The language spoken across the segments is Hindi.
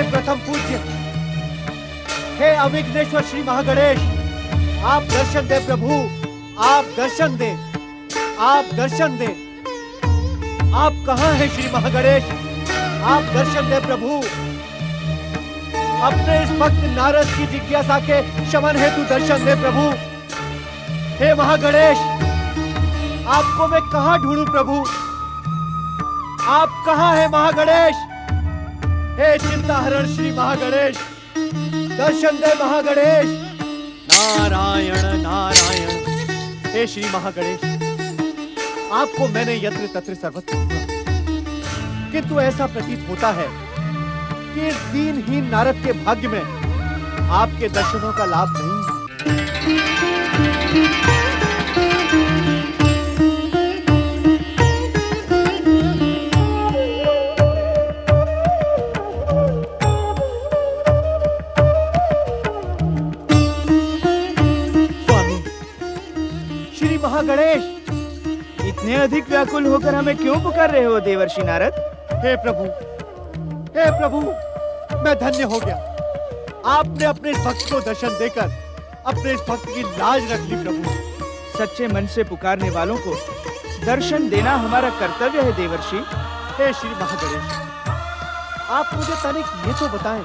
प्रथम पूज्य हे अविघ्नेश्वर श्री महागणेश, आप दर्शन दे प्रभु, आप दर्शन दे, आप दर्शन दे। आप कहाँ हैं श्री महागणेश? आप दर्शन दे प्रभु। अपने इस भक्त नारद की जिज्ञासा के शमन हेतु दर्शन दे प्रभु। हे महागणेश, आपको मैं कहाँ ढूंढूं प्रभु? आप कहाँ हैं महागणेश? हे चिंताहरण श्री महागणेश, दर्शन दे महागणेश। नारायण नारायण। हे श्री महागणेश, आपको मैंने यत्र तत्र सर्वत्र ढूंढा, किंतु ऐसा प्रतीत होता है कि इस दीनहीन नारद के भाग्य में आपके दर्शनों का लाभ नहीं है। स्वामी, श्री महागणेश, इतने अधिक व्याकुल होकर हमें क्यों पुकार रहे हो देवर्षि नारद? हे प्रभु, हे प्रभु, मैं धन्य हो गया। आपने अपने इस भक्त को दर्शन देकर अपने इस भक्त की लाज रख ली प्रभु। सच्चे मन से पुकारने वालों को दर्शन देना हमारा कर्तव्य है देवर्षि। हे श्री महागणेश, आप मुझे तनिक ये तो बताएं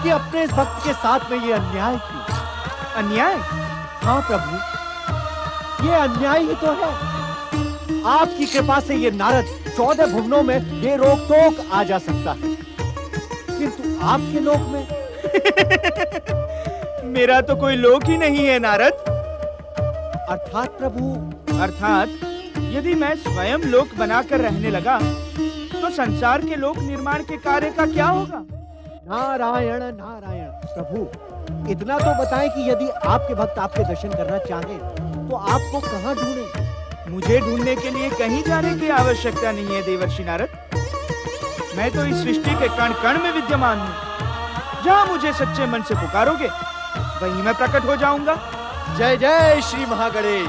कि अपने इस भक्त के साथ में ये अन्याय क्यों? अन्याय? हाँ प्रभु, ये अन्याय ही तो है। आपकी कृपा से ये नारद 14 भुवनों में ये रोक टोक आ जा सकता है, किंतु आपके लोक में मेरा तो कोई लोक ही नहीं है नारद। अर्थात प्रभु? अर्थात यदि मैं स्वयं लोक बनाकर रहने लगा तो संसार के लोक निर्माण के कार्य का क्या होगा? नारायण नारायण। प्रभु, इतना तो बताएं कि यदि आपके भक्त आपके दर्शन करना चाहें तो आपको कहाँ ढूंढें? मुझे ढूंढने के लिए कहीं जाने की आवश्यकता नहीं है देवर्षि नारद। मैं तो इस सृष्टि के कण कण में विद्यमान हूँ। जहाँ मुझे सच्चे मन से पुकारोगे वहीं मैं प्रकट हो जाऊंगा। जय जय श्री महागणेश।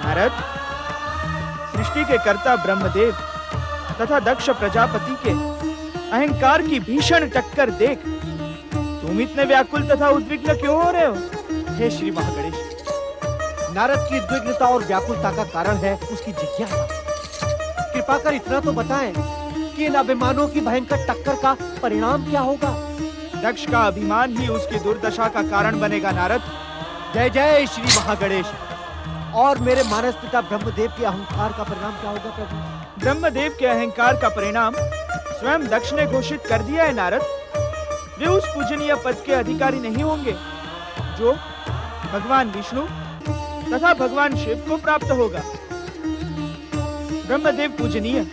नारद, सृष्टि के कर्ता ब्रह्मदेव तथा दक्ष प्रजापति के अहंकार की भीषण टक्कर देख तुम इतने व्याकुल तथा उद्विग्न क्यों हो रहे हो? हे श्री महागणेश, नारद की उद्विग्नता और व्याकुलता का कारण है उसकी जिज्ञासा। कृपा कर इतना तो बताएं कि इन अभिमानों की भयंकर टक्कर का परिणाम क्या होगा? दक्ष का अभिमान ही उसकी दुर्दशा का कारण बनेगा नारद। जय जय श्री महागणेश। और मेरे मानस पिता ब्रह्मदेव के अहंकार का परिणाम क्या होगा प्रभु? ब्रह्मदेव के अहंकार का परिणाम स्वयं दक्ष ने घोषित कर दिया है नारद। वे उस पूजनीय पद के अधिकारी नहीं होंगे जो भगवान विष्णु तथा भगवान शिव को प्राप्त होगा। ब्रह्मदेव पूजनीय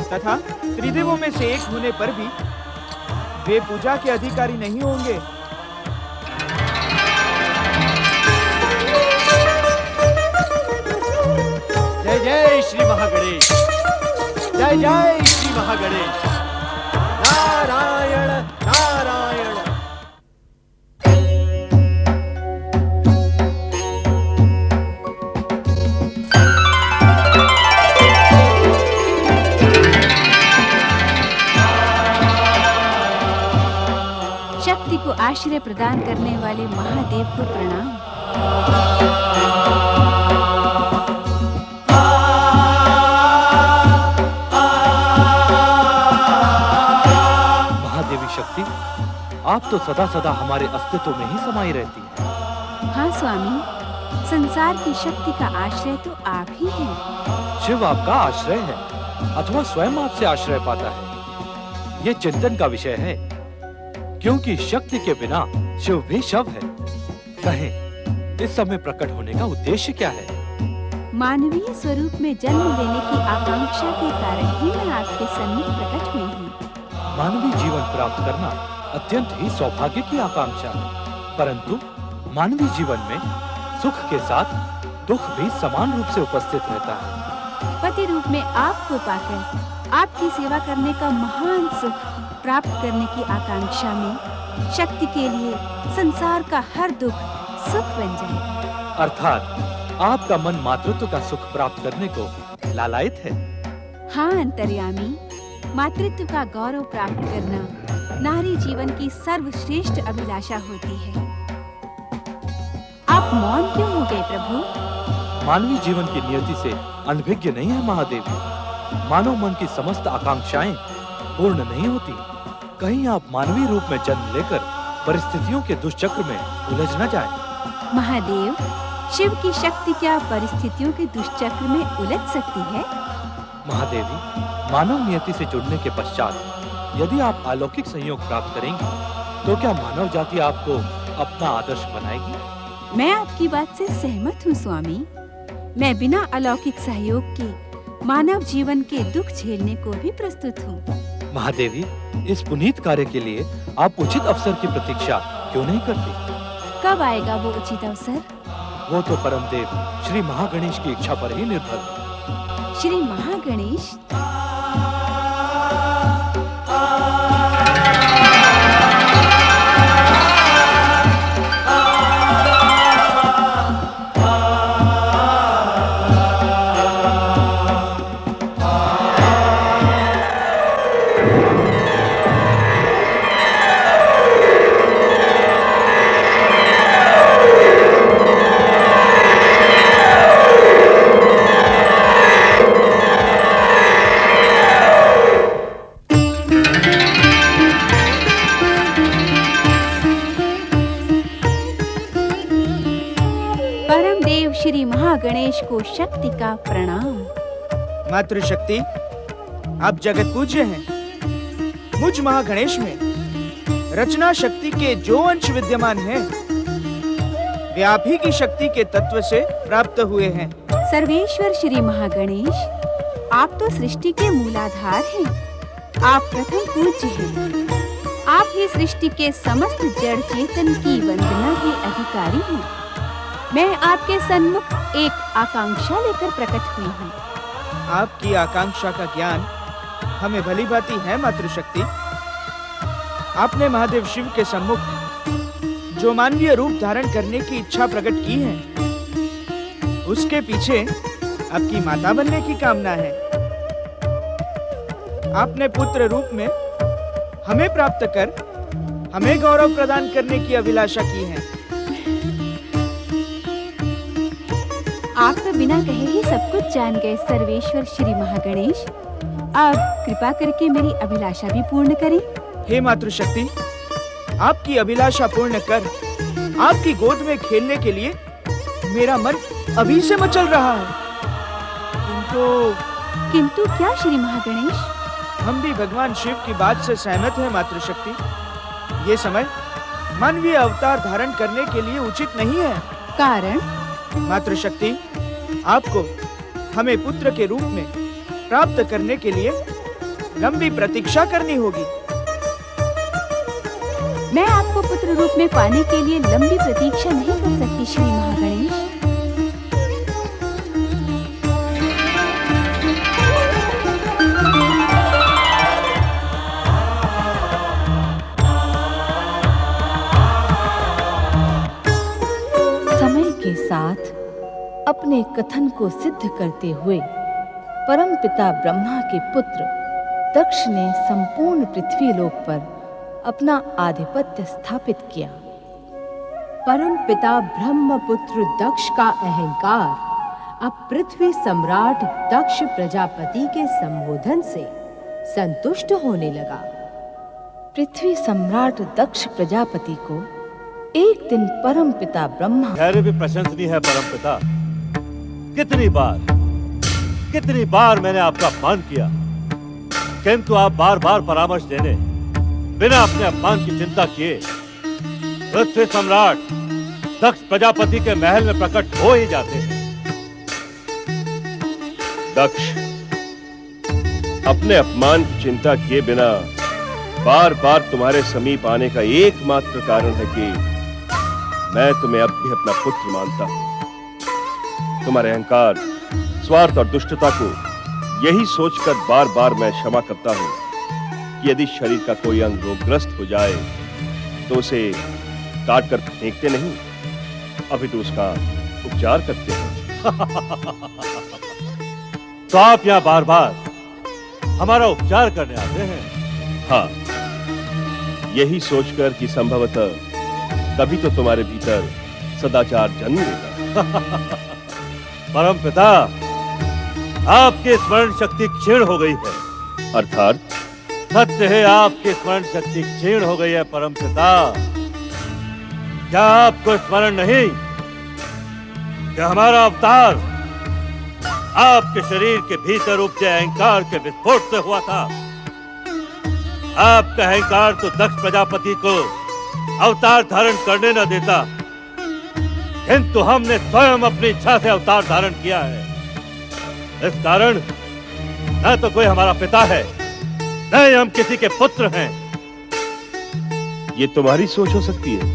तथा त्रिदेवों में से एक होने पर भी वे पूजा के अधिकारी नहीं होंगे। जय जय श्री महागणेश। जय जय श्री महागणेश। नारायण नारायण। शक्ति को आश्रय प्रदान करने वाले महादेव को प्रणाम। महादेवी शक्ति, आप तो सदा सदा हमारे अस्तित्व में ही समाई रहती हैं। हाँ स्वामी, संसार की शक्ति का आश्रय तो आप ही हैं। शिव आपका आश्रय है अथवा स्वयं आपसे आश्रय पाता है, ये चिंतन का विषय है, क्योंकि शक्ति के बिना शिव भी शव है। कहें, इस समय प्रकट होने का उद्देश्य क्या है? मानवीय स्वरूप में जन्म लेने की आकांक्षा के कारण ही मैं आपके सन्मुख प्रकट हुई हूँ। मानवीय जीवन प्राप्त करना अत्यंत ही सौभाग्य की आकांक्षा है, परंतु मानवीय जीवन में सुख के साथ दुख भी समान रूप से उपस्थित रहता है। पति रूप में आपको पाकर आपकी सेवा करने का महान सुख प्राप्त करने की आकांक्षा में शक्ति के लिए संसार का हर दुख सुख बन जाए। अर्थात आपका मन मातृत्व का सुख प्राप्त करने को लालायित है। हाँ अंतर्यामी, मातृत्व का गौरव प्राप्त करना नारी जीवन की सर्वश्रेष्ठ अभिलाषा होती है। आप मौन क्यों हो गए प्रभु? मानवीय जीवन की नियति से अनभिज्ञ नहीं है महादेवी। मानव मन की समस्त आकांक्षाएं पूर्ण नहीं होती। कहीं आप मानवीय रूप में जन्म लेकर परिस्थितियों के दुष्चक्र में उलझ न जाएं। महादेव, शिव की शक्ति क्या परिस्थितियों के दुष्चक्र में उलझ सकती है? महादेवी, मानव नियति से जुड़ने के पश्चात यदि आप अलौकिक संयोग प्राप्त करेंगी तो क्या मानव जाति आपको अपना आदर्श बनाएगी? मैं आपकी बात से सहमत हूँ स्वामी। मैं बिना अलौकिक सहयोग के मानव जीवन के दुख झेलने को भी प्रस्तुत हूँ। महादेवी, इस पुनीत कार्य के लिए आप उचित अवसर की प्रतीक्षा क्यों नहीं करती? कब आएगा वो उचित अवसर? वो तो परम देव श्री महागणेश की इच्छा पर ही निर्भर है। श्री महागणेश? श्री महागणेश को शक्ति का प्रणाम। मातृशक्ति, आप जगत पूज्य हैं। मुझ महागणेश में रचना शक्ति के जो अंश विद्यमान हैं, वे आप ही की शक्ति के तत्व से प्राप्त हुए हैं। सर्वेश्वर श्री महागणेश, आप तो सृष्टि के मूलाधार हैं। आप प्रथम पूज्य हैं। आप ही सृष्टि के समस्त जड़ चेतन की वंदना के अधिकारी हैं। मैं आपके सन्मुख एक आकांक्षा लेकर प्रकट हुई हूँ। आपकी आकांक्षा का ज्ञान हमें भली भांति है मातृशक्ति। आपने महादेव शिव के सम्मुख जो मानवीय रूप धारण करने की इच्छा प्रकट की है, उसके पीछे आपकी माता बनने की कामना है। आपने पुत्र रूप में हमें प्राप्त कर हमें गौरव प्रदान करने की अभिलाषा की है। आप तो बिना कहे ही सब कुछ जान गए सर्वेश्वर श्री महागणेश। अब कृपा करके मेरी अभिलाषा भी पूर्ण करें। हे मातृशक्ति, आपकी अभिलाषा पूर्ण कर आपकी गोद में खेलने के लिए मेरा मन अभी से मचल रहा है। किंतु क्या श्री महागणेश? हम भी भगवान शिव की बात से सहमत हैं मातृशक्ति। ये समय मानवीय अवतार धारण करने के लिए उचित नहीं है। कारण? मातृशक्ति, आपको हमें पुत्र के रूप में प्राप्त करने के लिए लंबी प्रतीक्षा करनी होगी। मैं आपको पुत्र रूप में पाने के लिए लंबी प्रतीक्षा नहीं कर सकती श्री महागणेश। समय के साथ अपने कथन को सिद्ध करते हुए परमपिता ब्रह्मा के पुत्र दक्ष ने संपूर्ण पृथ्वी लोक पर अपना आधिपत्य स्थापित किया। परमपिता ब्रह्मपुत्र दक्ष का अहंकार अब पृथ्वी सम्राट दक्ष प्रजापति के संबोधन से संतुष्ट होने लगा। पृथ्वी सम्राट दक्ष प्रजापति को एक दिन परमपिता ब्रह्मा धैर्य भी प्रशंसनीय है परमपिता। कितनी बार मैंने आपका अपमान किया, किंतु आप बार बार परामर्श देने बिना अपने अपमान की चिंता किए पृथ्वी सम्राट दक्ष प्रजापति के महल में प्रकट हो ही जाते हैं। दक्ष, अपने अपमान की चिंता किए बिना बार बार तुम्हारे समीप आने का एकमात्र कारण है कि मैं तुम्हें अब भी अपना पुत्र मानता हूं। तुम्हारे अहंकार, स्वार्थ और दुष्टता को यही सोचकर बार बार मैं क्षमा करता हूं कि यदि शरीर का कोई अंग रोगग्रस्त हो जाए तो उसे काट कर फेंकते नहीं, अभी तो उसका उपचार करते हैं। तो आप यहाँ बार बार हमारा उपचार करने आते हैं? हाँ, यही सोचकर कि संभवतः कभी तो तुम्हारे भीतर सदाचार जन्म लेगा। परम पिता, आपकी स्मरण शक्ति क्षीण हो गई है। अर्थात सत्य है, आपकी स्मरण शक्ति क्षीण हो गई है परम पिता। क्या आपको स्मरण नहीं कि हमारा अवतार आपके शरीर के भीतर उपजे अहंकार के विस्फोट से हुआ था? आपका अहंकार तो दक्ष प्रजापति को अवतार धारण करने न देता, किंतु हमने स्वयं अपनी इच्छा से अवतार धारण किया है। इस कारण न तो कोई हमारा पिता है, न ही हम किसी के पुत्र हैं। ये तुम्हारी सोच हो सकती है,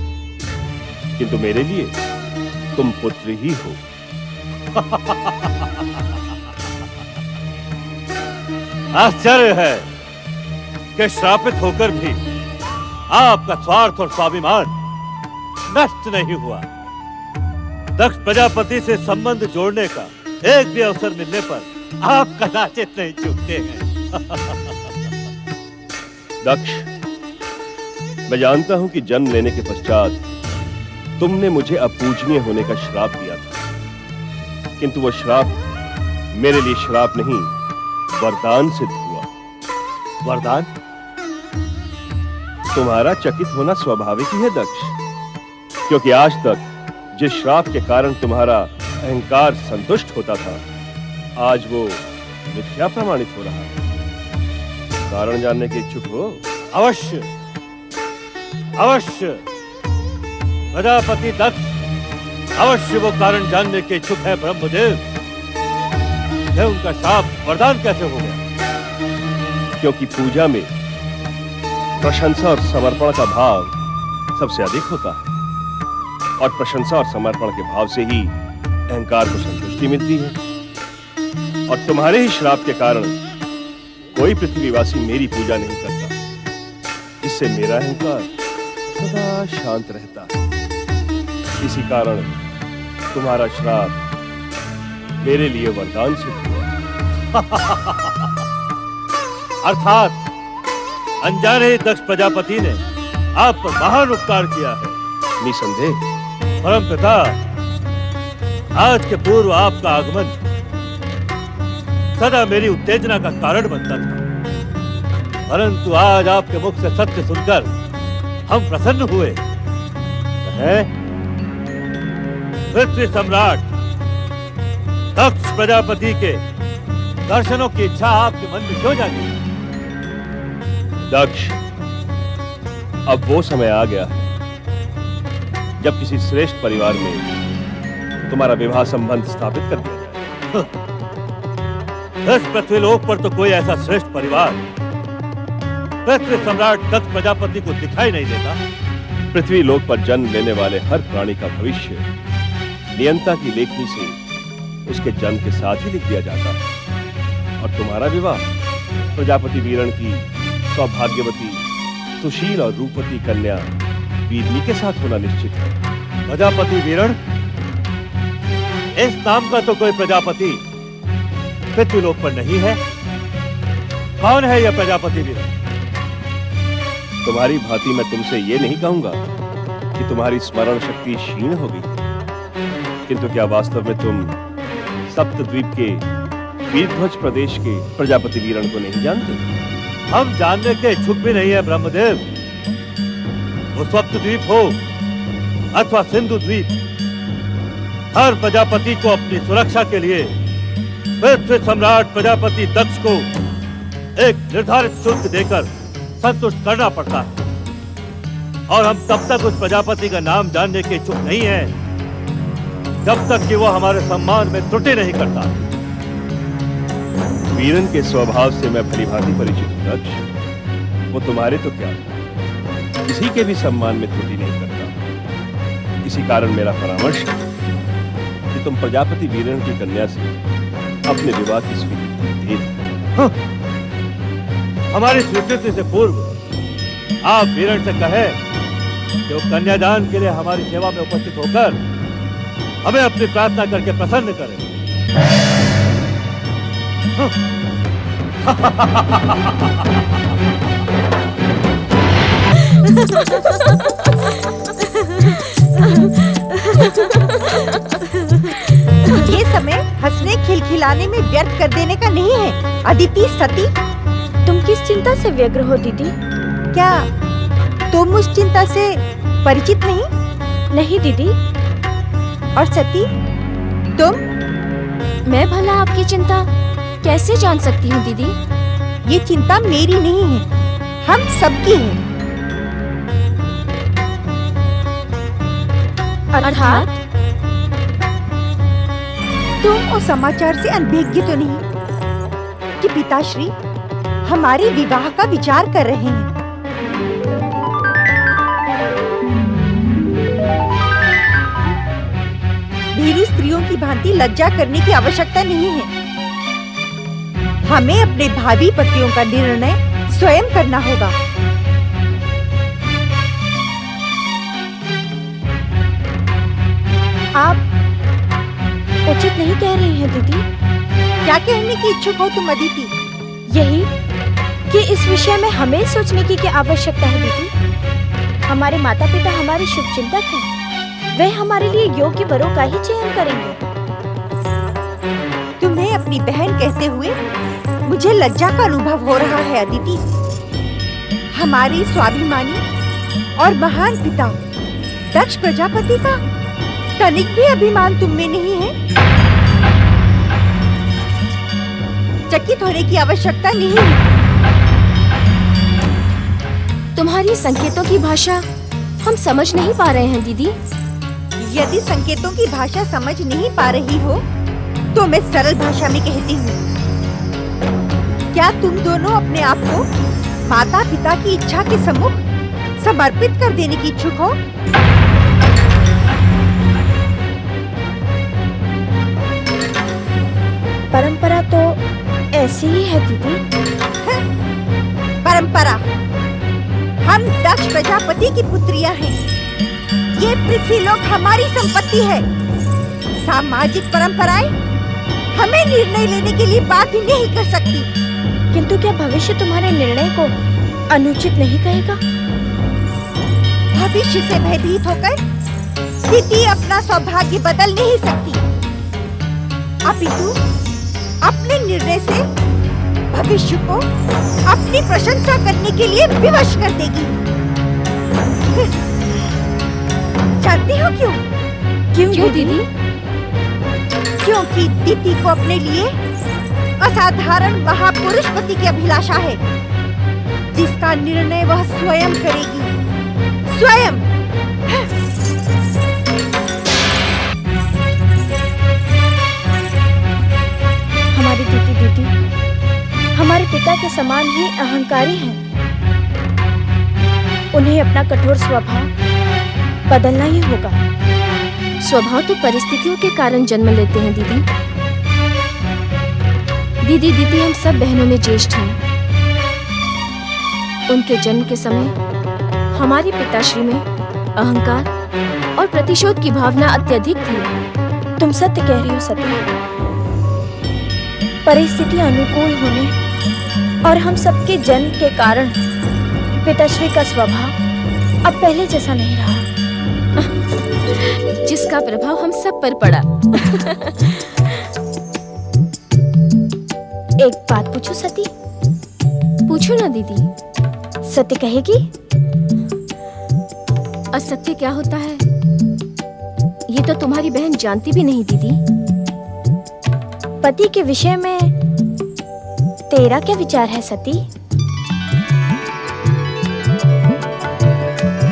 किंतु मेरे लिए तुम पुत्र ही हो। आश्चर्य है कि श्रापित होकर भी आपका स्वार्थ और स्वाभिमान नष्ट नहीं हुआ। दक्ष प्रजापति से संबंध जोड़ने का एक भी अवसर मिलने पर आप कदाचित नहीं चूकते हैं। दक्ष, मैं जानता हूं कि जन्म लेने के पश्चात तुमने मुझे अपूजनीय होने का श्राप दिया था, किंतु वो श्राप मेरे लिए श्राप नहीं, वरदान सिद्ध हुआ। वरदान? तुम्हारा चकित होना स्वाभाविक ही है दक्ष, क्योंकि आज तक जिस श्राप के कारण तुम्हारा अहंकार संतुष्ट होता था, आज वो मिथ्या प्रमाणित हो रहा है। कारण जानने के इच्छुक हो? अवश्य अवश्य। प्रजापति दक्ष अवश्य वो कारण जानने के इच्छुक है ब्रह्मदेव। यह उनका शाप वरदान कैसे हो गया? क्योंकि पूजा में प्रशंसा और समर्पण का भाव सबसे अधिक होता है, और प्रशंसा और समर्पण के भाव से ही अहंकार को संतुष्टि मिलती है। और तुम्हारे ही श्राप के कारण कोई पृथ्वीवासी मेरी पूजा नहीं करता, जिससे मेरा अहंकार सदा शांत रहता है। इसी कारण तुम्हारा श्राप मेरे लिए वरदान सिद्ध हुआ। अर्थात अनजाने ही दक्ष प्रजापति ने आप पर महान उपकार किया है। निसंदेह। परम पिता, आज के पूर्व आपका आगमन सदा मेरी उत्तेजना का कारण बनता था, परंतु आज आपके मुख से सत्य सुनकर हम प्रसन्न हुए। पृथ्वी सम्राट दक्ष प्रजापति के दर्शनों की इच्छा आपके मन में क्यों जागी? दक्ष, अब वो समय आ गया है जब किसी श्रेष्ठ परिवार में तुम्हारा विवाह संबंध स्थापित कर दिया जाए। इस पृथ्वीलोक पर तो कोई ऐसा श्रेष्ठ परिवार पृथ्वी सम्राट दक्ष प्रजापति को दिखाई नहीं देता। पृथ्वी लोक पर जन्म लेने वाले हर प्राणी का भविष्य नियंता की लेखनी से उसके जन्म के साथ ही लिख दिया जाता है, और तुम्हारा विवाह प्रजापति वीरण की सौभाग्यवती, सुशील और रूपवती कन्या वीरनी के साथ होना निश्चित है। प्रजापति वीरण? इस नाम का तो कोई प्रजापति पृथ्वीलोक पर नहीं है। कौन है यह प्रजापति वीरण? तुम्हारी भांति मैं तुमसे ये नहीं कहूंगा कि तुम्हारी स्मरण शक्ति क्षीण हो गई, किंतु क्या वास्तव में तुम सप्तद्वीप के वीरध्वज प्रदेश के प्रजापति वीरण को नहीं जानते? हम जानने के इच्छुक भी नहीं है ब्रह्मदेव। वो सप्तद्वीप हो अथवा सिंधु द्वीप, हर प्रजापति को अपनी सुरक्षा के लिए पृथ्वी सम्राट प्रजापति दक्ष को एक निर्धारित शुल्क देकर संतुष्ट करना पड़ता है, और हम तब तक उस प्रजापति का नाम जानने के इच्छुक नहीं हैं जब तक कि वो हमारे सम्मान में त्रुटि नहीं करता। वीरन के स्वभाव से मैं भलीभांति परिचित हूं दक्ष। वो तुम्हारे तो क्या, किसी के भी सम्मान में त्रुटि नहीं करता। इसी कारण मेरा परामर्श है कि तुम प्रजापति वीरन की कन्या से अपने विवाह की स्वीकृति दे दो। हमारी स्वीकृति से पूर्व आप वीरण से कहें कि वो कन्यादान के लिए हमारी सेवा में उपस्थित होकर हमें अपनी प्रार्थना करके प्रसन्न करें। ये समय हंसने खिलखिलाने में व्यर्थ कर देने का नहीं है। अदिति, सती, तुम किस चिंता से व्यग्र हो दीदी? क्या तुम उस चिंता से परिचित नहीं? नहीं दीदी। और सती, तुम? मैं भला आपकी चिंता कैसे जान सकती हूँ दीदी? ये चिंता मेरी नहीं है, हम सबकी है। अर्थात तुम उस समाचार से अनभिज्ञ तो नहीं कि पिताश्री हमारे विवाह का विचार कर रहे हैं? भीरू स्त्रियों की भांति लज्जा करने की आवश्यकता नहीं है। हमें अपने भावी पतियों का निर्णय स्वयं करना होगा। आप उचित नहीं कह रही हैं दीदी। क्या कहने की इच्छुक हो तुम अदिति? यही कि इस विषय में हमें सोचने की क्या आवश्यकता है दीदी? हमारे माता पिता हमारे शुभचिंतक हैं। वे हमारे लिए योग्य वरों का ही चयन करेंगे। तुम्हें अपनी बहन कहते हुए मुझे लज्जा का अनुभव हो रहा है अदिति। हमारे स्वाभिमानी और महान पिता दक्ष प्रजापति का तनिक भी अभिमान तुम में नहीं है। चकित होने की आवश्यकता नहीं है। तुम्हारी संकेतों की भाषा हम समझ नहीं पा रहे हैं दीदी। यदि संकेतों की भाषा समझ नहीं पा रही हो तो मैं सरल भाषा में कहती हूँ। क्या तुम दोनों अपने आप को माता पिता की इच्छा के सम्मुख समर्पित कर देने की इच्छुक हो? परंपरा तो ऐसी ही है दीदी। परंपरा? हम दक्ष प्रजापति की पुत्रियां हैं। ये पृथ्वी लोक हमारी संपत्ति है। सामाजिक परंपराएं हमें निर्णय लेने के लिए बाध्य नहीं कर सकती। किंतु क्या भविष्य तुम्हारे निर्णय को अनुचित नहीं कहेगा? भविष्य से भयभीत होकर स्थिति अपना सौभाग्य बदल नहीं सकती। अपितु अपने निर्णय से भविष्य को अपनी प्रशंसा करने के लिए विवश कर देगी। जानती हो क्यों? क्यों दीदी? क्योंकि दीदी को अपने लिए असाधारण महापुरुष पति की अभिलाषा है, जिसका निर्णय वह स्वयं करेगी। स्वयं। हमारी दीदी हमारे पिता के समान ही अहंकारी हैं। उन्हें अपना कठोर स्वभाव बदलना ही होगा। स्वभाव तो परिस्थितियों के कारण जन्म लेते हैं दीदी। दीदी हम सब बहनों में ज्येष्ठ हैं। उनके जन्म के समय हमारी पिताश्री में अहंकार और प्रतिशोध की भावना अत्यधिक थी। तुम सत्य कह रही हो सती। परिस्थिति अनुकूल होने और हम सबके जन्म के कारण पिताश्री का स्वभाव अब पहले जैसा नहीं रहा, जिसका प्रभाव हम सब पर पड़ा। एक बात पूछूं सती? पूछो ना दीदी। सत्य कहेगी? असत्य क्या होता है ये तो तुम्हारी बहन जानती भी नहीं दीदी। पति के विषय में तेरा क्या विचार है सती?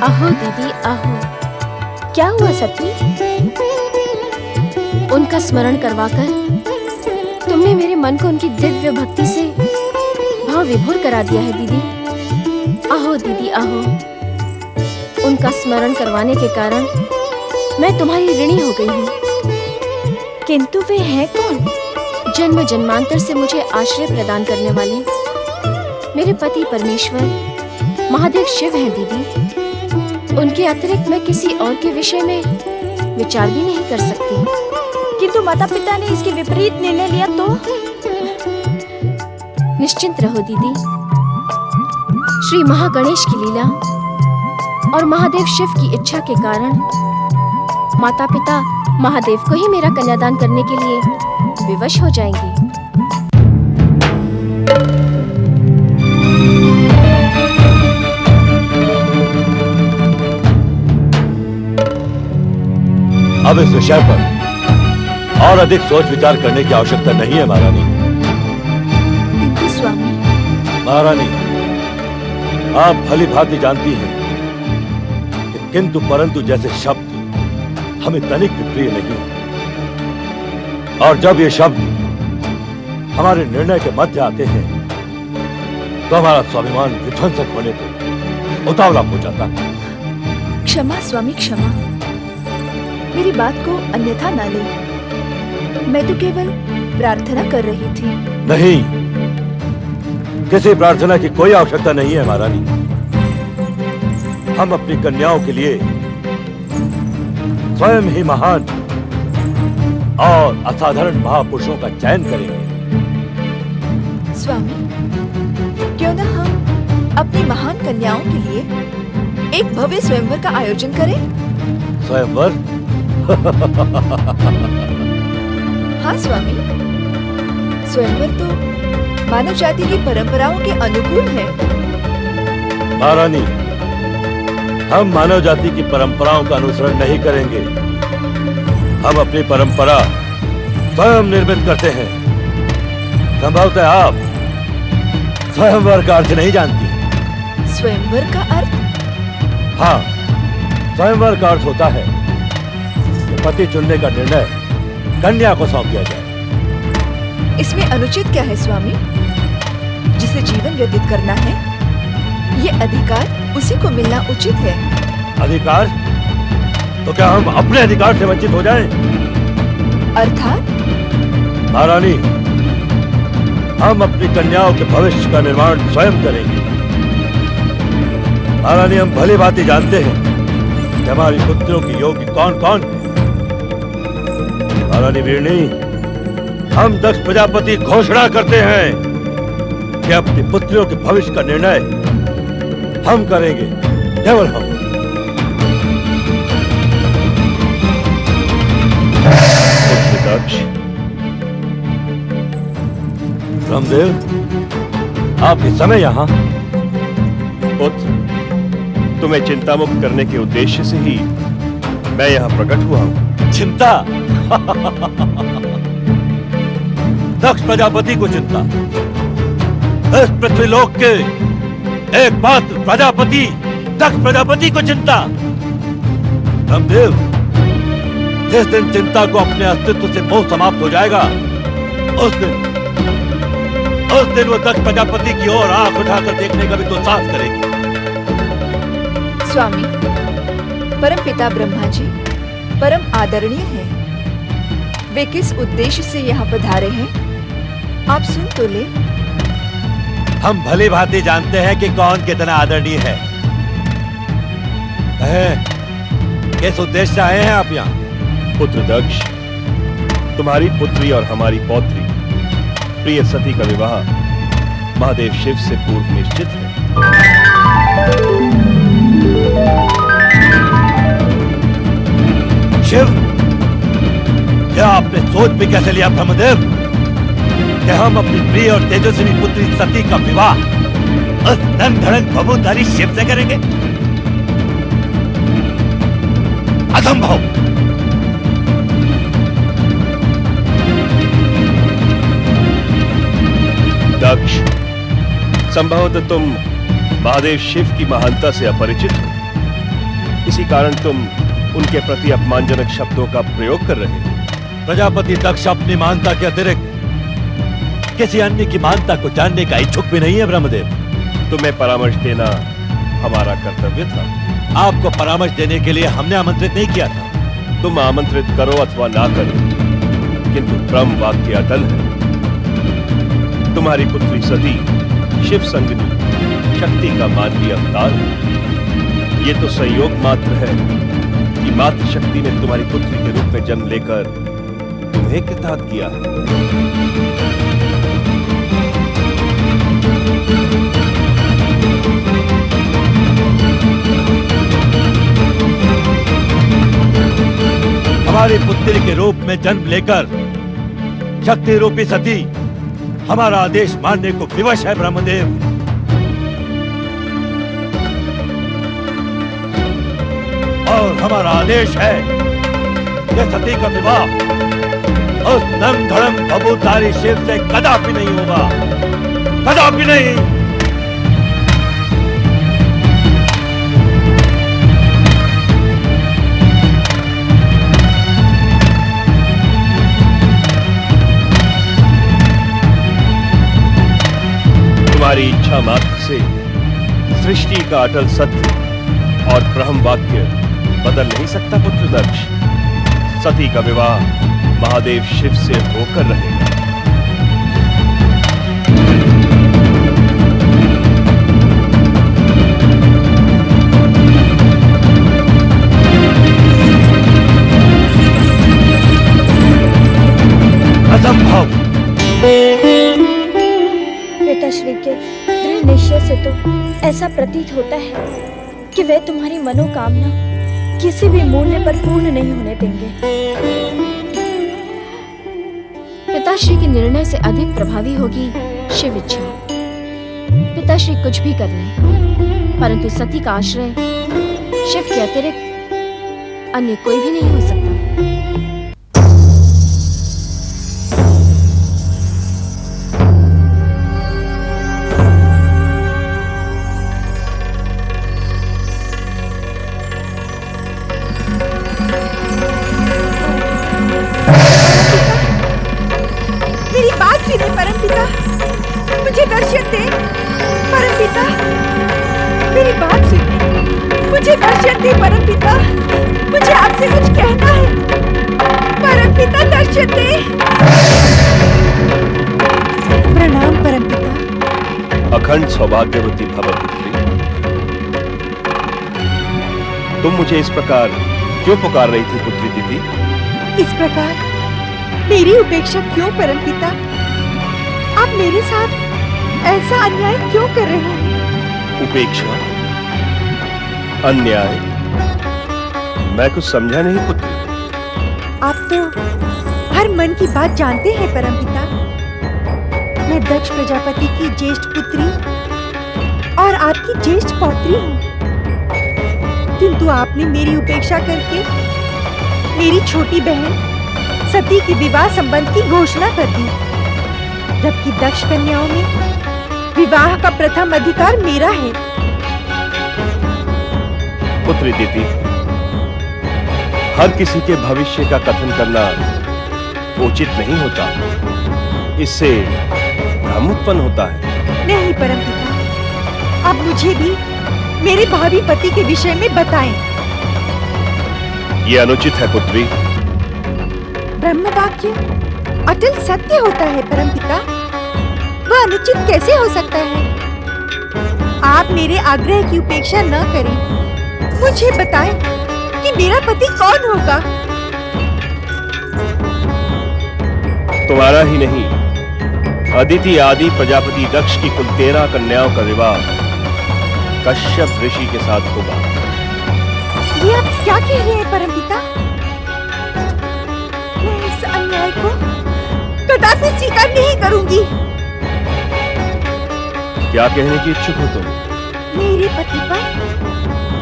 आहो दीदी आहो। क्या हुआ सती? उनका स्मरण करवाकर तुमने मेरे मन को उनकी दिव्य भक्ति से भाव विभोर करा दिया है दीदी। आहो दीदी आहो। उनका स्मरण करवाने के कारण मैं तुम्हारी ऋणी हो गई हूँ। किंतु वे हैं कौन? जन्म जन्मांतर से मुझे आश्रय प्रदान करने वाले मेरे पति परमेश्वर महादेव शिव हैं दीदी। उनके अतिरिक्त मैं किसी और के विषय में विचार भी नहीं कर सकती। किंतु माता पिता ने इसके विपरीत निर्णय लिया तो? निश्चिंत रहो दीदी। श्री महागणेश की लीला और महादेव शिव की इच्छा के कारण माता पिता महादेव को ही मेरा कन्यादान करने के लिए विवश हो जाएंगे। अब इस विषय पर और अधिक सोच विचार करने की आवश्यकता नहीं है महारानी। किंतु स्वामी। महारानी, आप भली भांति जानती हैं कि किंतु परंतु जैसे शब्द हमें तनिक भी प्रिय नहीं, और जब ये शब्द हमारे निर्णय के मध्य आते हैं तो हमारा स्वाभिमान विध्वंसक होने पर उतावला हो जाता है। क्षमा स्वामी क्षमा, मेरी बात को अन्यथा ना ले। मैं तो केवल प्रार्थना कर रही थी। नहीं, किसी प्रार्थना की कोई आवश्यकता नहीं है महारानी। हम अपनी कन्याओं के लिए स्वयं ही महान और असाधारण महापुरुषों का चयन करेंगे। स्वामी, क्यों न हम अपनी महान कन्याओं के लिए एक भव्य स्वयंवर का आयोजन करें? स्वयंवर? हाँ स्वामी, स्वयंवर तो मानव जाति की परंपराओं के अनुकूल है। महारानी, हम मानव जाति की परंपराओं का अनुसरण नहीं करेंगे। हम अपनी परंपरा स्वयं निर्मित करते हैं। संभवतः आप स्वयंवर का अर्थ नहीं जानती। स्वयंवर का अर्थ? हाँ, स्वयंवर का अर्थ होता है कि पति चुनने का निर्णय कन्या को सौंप दिया जाए। इसमें अनुचित क्या है स्वामी? जिसे जीवन व्यतीत करना है, ये अधिकार उसी को मिलना उचित है। अधिकार? तो क्या हम अपने अधिकार से वंचित हो जाएं? अर्थात? महारानी, हम अपनी कन्याओं के भविष्य का निर्माण स्वयं करेंगे। महारानी, हम भली भांति जानते हैं कि हमारी पुत्रियों की योग्य कौन कौन है। महारानी वीरनी, हम दक्ष प्रजापति घोषणा करते हैं कि अपनी पुत्रियों के भविष्य का निर्णय हम करेंगे, केवल हम। दक्ष, रामदेव, आप इस समय यहाँ? पुत्र, तुम्हें चिंता मुक्त करने के उद्देश्य से ही मैं यहाँ प्रकट हुआ हूँ। चिंता? दक्ष प्रजापति को चिंता? इस पृथ्वीलोक के एकमात्र प्रजापति दक्ष प्रजापति को चिंता? रामदेव, जिस दिन चिंता को अपने अस्तित्व से मोह समाप्त हो जाएगा, उस दिन वो दक्ष प्रजापति की ओर आंख उठाकर देखने का भी तो साहस करेगी। स्वामी, परम पिता ब्रह्मा जी परम आदरणीय हैं। वे किस उद्देश्य से यहाँ पधारे हैं, आप सुन तो ले। हम भली भांति जानते हैं कि कौन कितना आदरणीय है। किस उद्देश्य से आए हैं आप यहाँ? पुत्र दक्ष, तुम्हारी पुत्री और हमारी पौत्री प्रिय सती का विवाह महादेव शिव से पूर्व निश्चित है। शिव? क्या आपने सोच भी कैसे लिया ब्रह्मदेव कि हम अपनी प्रिय और तेजस्विनी पुत्री सती का विवाह उस धन धड़क बबूधारी शिव से करेंगे? असंभव। दक्ष, संभवतः तुम महादेव शिव की महानता से अपरिचित हो, इसी कारण तुम उनके प्रति अपमानजनक शब्दों का प्रयोग कर रहे हो। प्रजापति दक्ष अपनी महानता के अतिरिक्त किसी अन्य की महानता को जानने का इच्छुक भी नहीं है ब्रह्मदेव। तुम्हें परामर्श देना हमारा कर्तव्य था। आपको परामर्श देने के लिए हमने आमंत्रित नहीं किया था। तुम आमंत्रित करो अथवा ना करो, किंतु ब्रह्म वाक्य अटल है। तुम्हारी पुत्री सती शिव संगनी शक्ति का मानवीय अवतार है। ये तो संयोग मात्र है कि मातृशक्ति ने तुम्हारी पुत्री के रूप में जन्म लेकर तुम्हें कृतार्थ किया है। तुम्हारी पुत्री के रूप में जन्म लेकर शक्ति रूपी सती हमारा आदेश मानने को विवश है ब्रह्मदेव। और हमारा आदेश है कि सती का विवाह उस नम धड़म भभूधारी शिव से कदापि नहीं होगा, कदापि नहीं। तुम्हारी इच्छा मात्र से सृष्टि का अटल सत्य और ब्रह्म वाक्य बदल नहीं सकता पुत्र दक्ष। सती का विवाह महादेव शिव से होकर रहेगा। असंभव। पिताश्री के दृढ़ निश्चय से तो ऐसा प्रतीत होता है कि वे तुम्हारी मनोकामना किसी भी मूल्य पर पूर्ण नहीं होने देंगे। पिताश्री के निर्णय से अधिक प्रभावी होगी शिव इच्छा। पिताश्री कुछ भी कर लें, परंतु सती का आश्रय शिव के अतिरिक्त अन्य कोई भी नहीं हो सकता। परमपिता, मुझे दर्शन दे। परमपिता, मेरी बात सुनिए। मुझे दर्शन दे परमपिता, मुझे आपसे कुछ कहना है। परमपिता दर्शन दे। प्रणाम परमपिता। अखंड सौभाग्यवती भव पुत्री। तुम मुझे इस प्रकार क्यों पुकार रही थी पुत्री दीदी? इस प्रकार मेरी उपेक्षा क्यों परमपिता? आप मेरे साथ ऐसा अन्याय क्यों कर रहे हैं? उपेक्षा? अन्याय? मैं कुछ समझा नहीं पुत्री। आप तो हर मन की बात जानते हैं परमपिता। मैं दक्ष प्रजापति की ज्येष्ठ पुत्री और आपकी ज्येष्ठ पौत्री हूँ, किंतु आपने मेरी उपेक्षा करके मेरी छोटी बहन सती की विवाह संबंध की घोषणा कर दी, जबकि दक्ष कन्याओं में विवाह का प्रथम अधिकार मेरा है। पुत्री दीदी, हर किसी के भविष्य का कथन करना उचित नहीं होता, इससे भ्रम उत्पन्न होता है। नहीं परमपिता, अब मुझे भी मेरे भावी पति के विषय में बताएं। ये अनुचित है पुत्री। ब्रह्मवाक्य अटल सत्य होता है परमपिता, वह अनुचित कैसे हो सकता है? आप मेरे आग्रह की उपेक्षा न करें, मुझे बताएं कि मेरा पति कौन होगा। तुम्हारा ही नहीं, अदिति आदि प्रजापति दक्ष की कुल 13 कन्याओं का विवाह कश्यप ऋषि के साथ होगा। ये आप क्या कह रहे हैं परमपिता? मैं इस अन्याय को कदापि स्वीकार नहीं करूंगी। क्या कहने की इच्छुक हो तुम? मेरे पति पर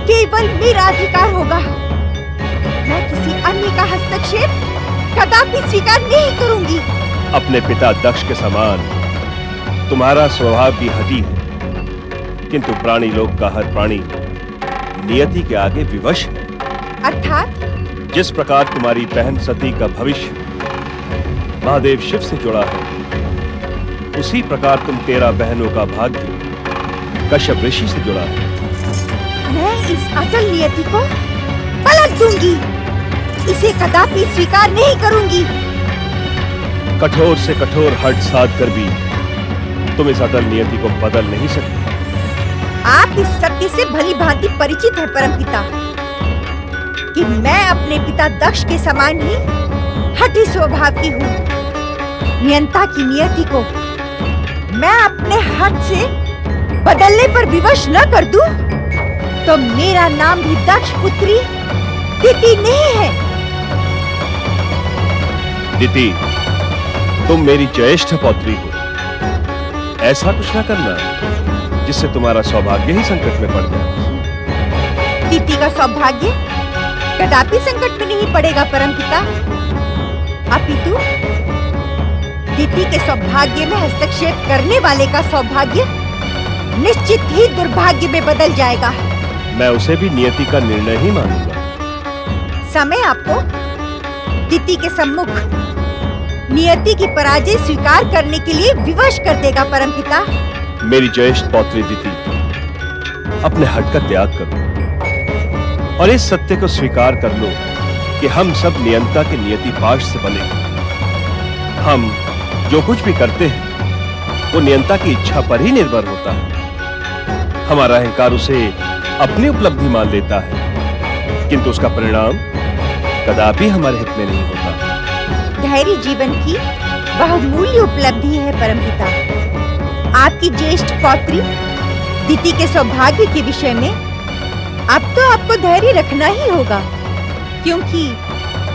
केवल मेरा अधिकार होगा। मैं किसी अन्य का हस्तक्षेप कदापि स्वीकार नहीं करूंगी। अपने पिता दक्ष के समान तुम्हारा स्वभाव भी हठी है, किंतु प्राणी लोक का हर प्राणी नियति के आगे विवश है। अर्थात जिस प्रकार तुम्हारी बहन सती का भविष्य महादेव शिव से जुड़ा है, उसी प्रकार तुम 13 बहनों का भाग्य कश्यप ऋषि से जुड़ा है। मैं इस अटल नियति को पलट दूंगी, इसे कदापि स्वीकार नहीं करूंगी। कठोर से कठोर हठ साध कर भी तुम इस अटल नियति को बदल नहीं सकते। आप इस सत्य से भली भांति परिचित हैं परमपिता कि मैं अपने पिता दक्ष के समान ही हठी स्वभाव की हूँ। नियंता की नियति को मैं अपने हाथ से बदलने पर विवश न कर दूं, तो मेरा नाम भी दक्ष पुत्री दिति नहीं है। दिति, तुम मेरी ज्येष्ठ पौत्री हो। ऐसा कुछ ना करना जिससे तुम्हारा सौभाग्य ही संकट में पड़ जाए। दीति का सौभाग्य कदापि संकट में नहीं पड़ेगा परमपिता। अपितु दीति के सौभाग्य में हस्तक्षेप करने वाले का सौभाग्य निश्चित ही दुर्भाग्य में बदल जाएगा। मैं उसे भी नियति का निर्णय ही मानूंगा। समय आपको दीति के सम्मुख नियति की पराजय स्वीकार करने के लिए विवश कर देगा परमपिता। मेरी ज्येष्ठ पौत्री दिति, अपने हट का त्याग करो और इस सत्य को स्वीकार कर लो कि हम सब नियंता के नियति पाश से बने हैं। हम जो कुछ भी करते हैं वो नियंता की इच्छा पर ही निर्भर होता है। हमारा अहंकार उसे अपनी उपलब्धि मान लेता है, किंतु उसका परिणाम कदापि हमारे हित में नहीं होता। धैर्य जीवन की बहुमूल्य उपलब्धि है परमपिता। आपकी ज्येष्ठ पौत्री दीति के सौभाग्य के विषय में अब तो आपको धैर्य रखना ही होगा, क्योंकि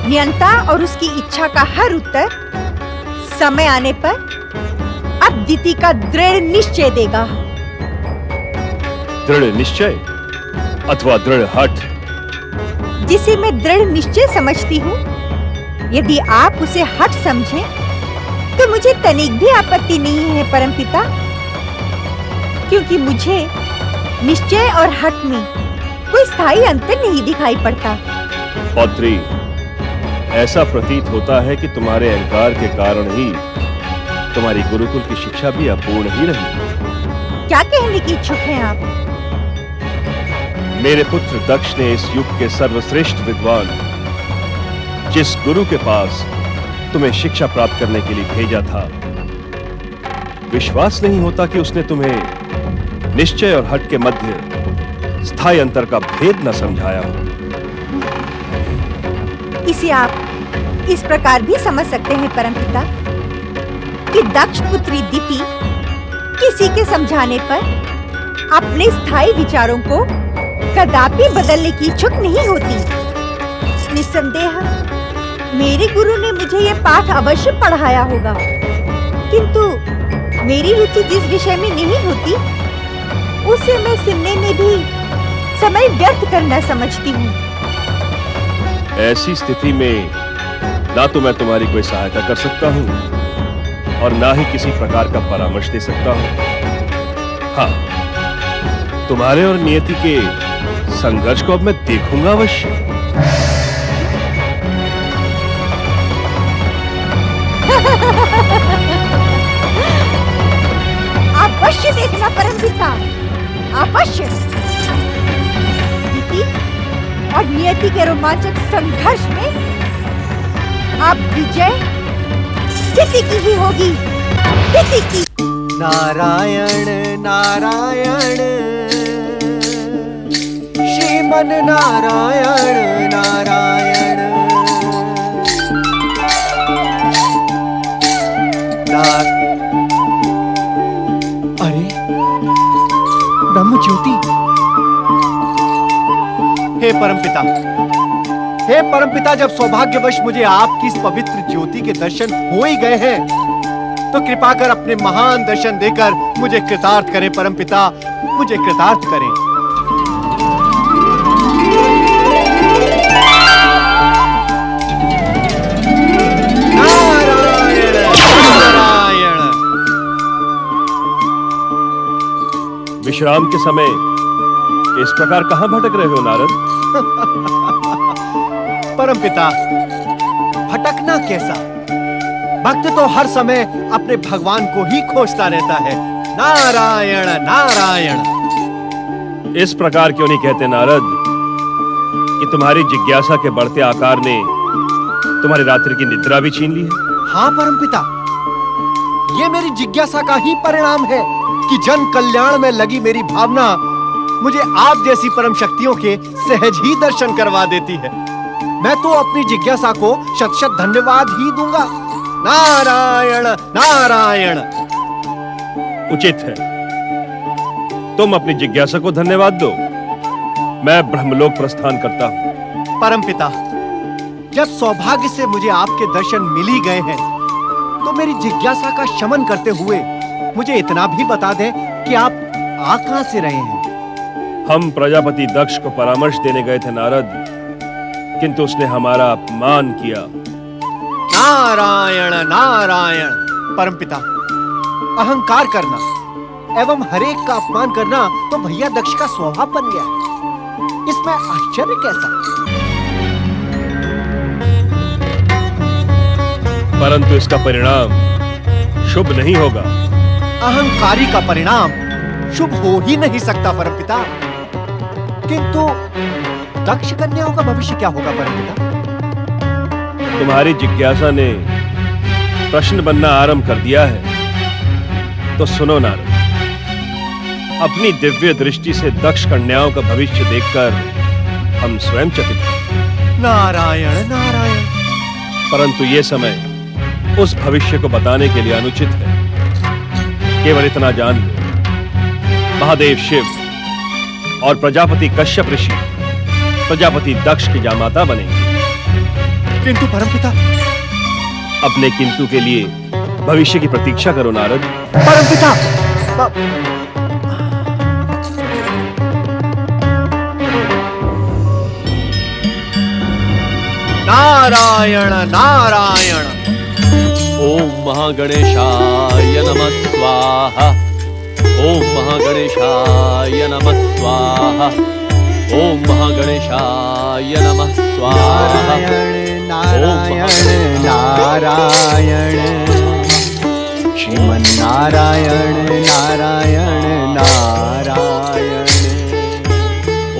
नियंता और उसकी इच्छा का हर उत्तर समय आने पर अब दीति का दृढ़ निश्चय देगा। दृढ़ निश्चय अथवा दृढ़ हठ? जिसे मैं दृढ़ निश्चय समझती हूँ, यदि आप उसे हठ समझें, तो मुझे तनिक भी आपत्ति नहीं है परमपिता, क्योंकि मुझे निश्चय और हठ में कोई स्थायी अंतर नहीं दिखाई पड़ता। पौत्री, ऐसा प्रतीत होता है कि तुम्हारे अहंकार के कारण ही तुम्हारी गुरुकुल की शिक्षा भी अपूर्ण ही रही। क्या कहने की इच्छुक हैं आप? मेरे पुत्र दक्ष ने इस युग के सर्वश्रेष्ठ विद्वान जिस गुरु के पास तुम्हें शिक्षा प्राप्त करने के लिए भेजा था, विश्वास नहीं होता कि उसने तुम्हें निश्चय और हठ के मध्य स्थायी अंतर का भेद न समझाया हो। इसे आप इस प्रकार भी समझ सकते हैं परमपिता कि दक्ष पुत्री दिति किसी के समझाने पर अपने स्थायी विचारों को कदापि बदलने की इच्छुक नहीं होती। निस्संदेह मेरे गुरु ने मुझे यह पाठ अवश्य पढ़ाया होगा, किंतु मेरी रुचि जिस विषय में नहीं होती उसे मैं सुनने में भी समय व्यर्थ करना समझती हूँ। ऐसी स्थिति में ना तो मैं तुम्हारी कोई सहायता कर सकता हूँ और ना ही किसी प्रकार का परामर्श दे सकता हूँ। हाँ, तुम्हारे और नियति के संघर्ष को अब मैं देखूंगा अवश्य। अवश्य देखना परमपिता, अवश्य। दीति और नियति के रोमांचक संघर्ष में अब विजय दीति की ही होगी, दीति की। नारायण नारायण श्रीमन नारायण नारायण अरे ब्रह्म ज्योति। हे परमपिता, हे परमपिता, जब सौभाग्यवश मुझे आपकी इस पवित्र ज्योति के दर्शन हो ही गए हैं, तो कृपा कर अपने महान दर्शन देकर मुझे कृतार्थ करें परमपिता, मुझे कृतार्थ करें। नारायण नारायण। विश्राम के समय इस प्रकार कहां भटक रहे हो नारद? परमपिता, भटकना कैसा? भक्त तो हर समय अपने भगवान को ही खोजता रहता है। नारायण नारायण। इस प्रकार क्यों नहीं कहते नारद कि तुम्हारी जिज्ञासा के बढ़ते आकार ने तुम्हारी रात्रि की निद्रा भी छीन ली है? हाँ परमपिता, ये मेरी जिज्ञासा का ही परिणाम है कि जन कल्याण में लगी मेरी भावना मुझे आप जैसी परम शक्तियों के सहज ही दर्शन करवा देती है। मैं तो अपनी जिज्ञासा को शत शत धन्यवाद ही दूंगा। नारायण नारायण। उचित है, तुम अपनी जिज्ञासा को धन्यवाद दो। मैं ब्रह्मलोक प्रस्थान करता हूं। परमपिता, जब सौभाग्य से मुझे आपके दर्शन मिल ही गए हैं, तो मेरी जिज्ञासा का शमन करते हुए मुझे इतना भी बता दें कि आप आ कहां से रहे हैं? हम प्रजापति दक्ष को परामर्श देने गए थे नारद, किंतु उसने हमारा अपमान किया। नारायण नारायण। परमपिता, अहंकार करना एवं हरेक का अपमान करना तो भैया दक्ष का स्वभाव बन गया। इसमें आश्चर्य कैसा? परंतु इसका परिणाम शुभ नहीं होगा। अहंकारी का परिणाम शुभ हो ही नहीं सकता परमपिता। किंतु दक्ष कन्याओं का भविष्य क्या होगा परमपिता? तुम्हारी जिज्ञासा ने प्रश्न बनना आरंभ कर दिया है, तो सुनो नारद। अपनी दिव्य दृष्टि से दक्ष कन्याओं का भविष्य देखकर हम स्वयं चकित हैं। नारायण नारायण। परंतु ये समय उस भविष्य को बताने के लिए अनुचित है। केवल इतना जान लो, महादेव शिव और प्रजापति कश्यप ऋषि प्रजापति दक्ष की जामाता बनेंगे। किंतु परमपिता। अपने किंतु के लिए भविष्य की प्रतीक्षा करो नारद। परमपिता। नारायण नारायण। ओम महागणेशाय नमः स्वाहा। ओम महागणेशाय नमः स्वाहा। ओम महागणेशाय नमः स्वाहा। नारायण नारायण। श्रीमन्नारायण नारायण नारायण।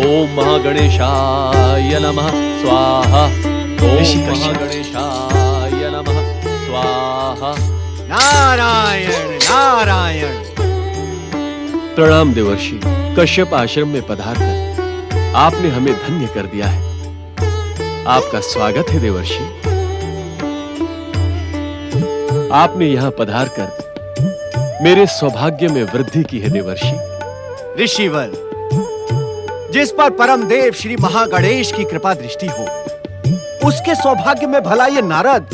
ओम महागणेशाय नमः स्वाहा। ओम ऋषि कश्यप। महागणेशाय नमः स्वाहा। नारायण नारायण। प्रणाम देवर्षि। कश्यप आश्रम में पधारकर आपने हमें धन्य कर दिया है। आपका स्वागत है देवर्षि। आपने यहाँ पधारकर मेरे सौभाग्य में वृद्धि की है देवर्षि। ऋषिवर, जिस पर परम देव श्री महागणेश की कृपा दृष्टि हो, उसके सौभाग्य में भला ये नारद